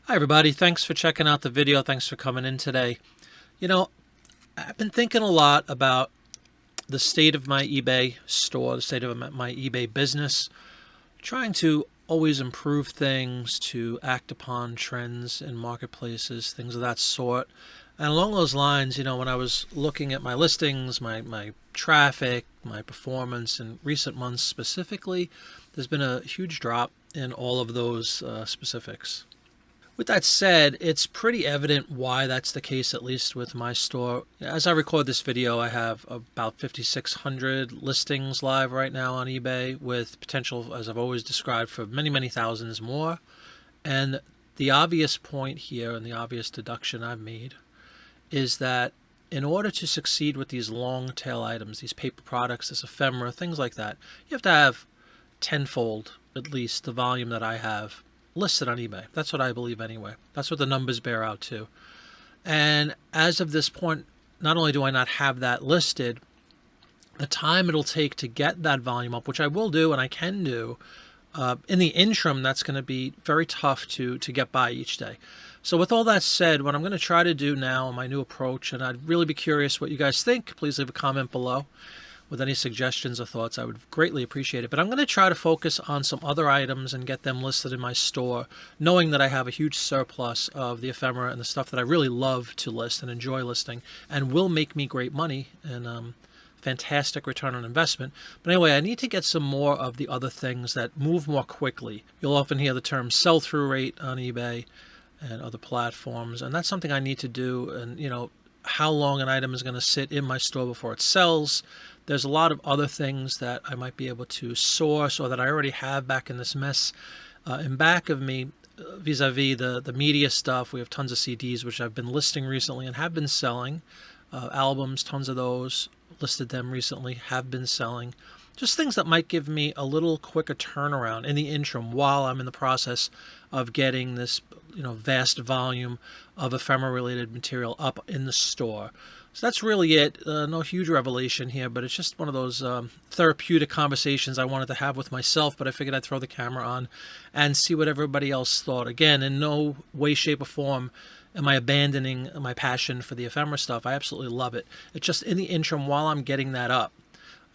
Hi everybody, thanks for checking out the video. Thanks for coming in today. You know, I've been thinking a lot about the state of my eBay store, the state of my eBay business, trying to always improve things, to act upon trends in marketplaces, things of that sort. And along those lines, when I was looking at my listings, my traffic, my performance in recent months specifically, there's been a huge drop in all of those specifics. With that said, it's pretty evident why that's the case, at least with my store. As I record this video, I have about 5,600 listings live right now on eBay, with potential, as I've always described, for many, many thousands more. And the obvious point here, and the obvious deduction I've made, is that in order to succeed with these long tail items, these paper products, this ephemera, things like that, you have to have tenfold, at least, the volume that I have listed on eBay. That's what I believe anyway. That's what the numbers bear out to. And as of this point, not only do I not have that listed, the time it'll take to get that volume up, which I will do and I can do, in the interim, that's going to be very tough to get by each day. So with all that said, what I'm going to try to do now in my new approach, and I'd really be curious what you guys think, please leave a comment below with any suggestions or thoughts. I would greatly appreciate it. But I'm going to try to focus on some other items and get them listed in my store, knowing that I have a huge surplus of the ephemera and the stuff that I really love to list and enjoy listing and will make me great money and fantastic return on investment. But anyway, I need to get some more of the other things that move more quickly. You'll often hear the term sell-through rate on eBay and other platforms, and that's something I need to do. And how long an item is going to sit in my store before it sells. There's a lot of other things that I might be able to source or that I already have back in this mess in back of me vis-a-vis the media stuff. We have tons of CDs, which I've been listing recently and have been selling. Albums, tons of those, listed them recently, have been selling. Just things that might give me a little quicker turnaround in the interim while I'm in the process of getting this vast volume of ephemera-related material up in the store. So that's really it. No huge revelation here, but it's just one of those therapeutic conversations I wanted to have with myself, but I figured I'd throw the camera on and see what everybody else thought. Again, in no way, shape, or form am I abandoning my passion for the ephemera stuff. I absolutely love it. It's just in the interim while I'm getting that up,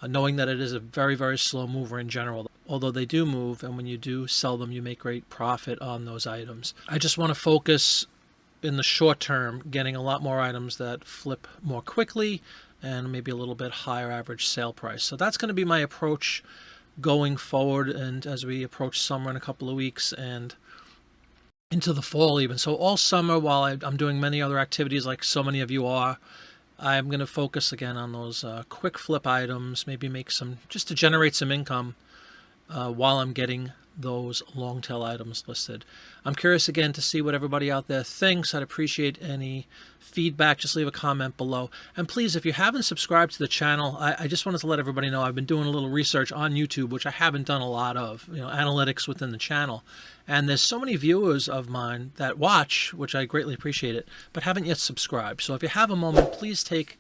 knowing that it is a very, very slow mover in general, although they do move, and when you do sell them, you make great profit on those items. I just want to focus in the short term, getting a lot more items that flip more quickly and maybe a little bit higher average sale price. So that's going to be my approach going forward, and as we approach summer in a couple of weeks and into the fall even. So all summer, while I'm doing many other activities like so many of you are, I'm going to focus again on those quick flip items, maybe make some, just to generate some income while I'm getting those long tail items listed. I'm curious again to see what everybody out there thinks. I'd appreciate any feedback. Just leave a comment below. And please, if you haven't subscribed to the channel, I just wanted to let everybody know I've been doing a little research on YouTube, which I haven't done a lot of, analytics within the channel. And there's so many viewers of mine that watch, which I greatly appreciate it, but haven't yet subscribed. So if you have a moment, please take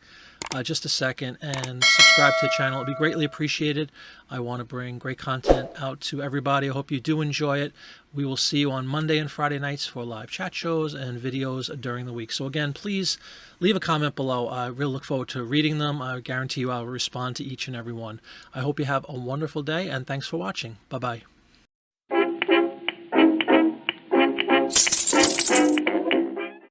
just a second and subscribe to the channel. It'd be greatly appreciated. I want to bring great content out to everybody. I hope you do enjoy it. We will see you on Monday and Friday nights for live chat shows and videos during the week. So again, please leave a comment below. I really look forward to reading them. I guarantee you I'll respond to each and every one. I hope you have a wonderful day, and thanks for watching. Bye-bye.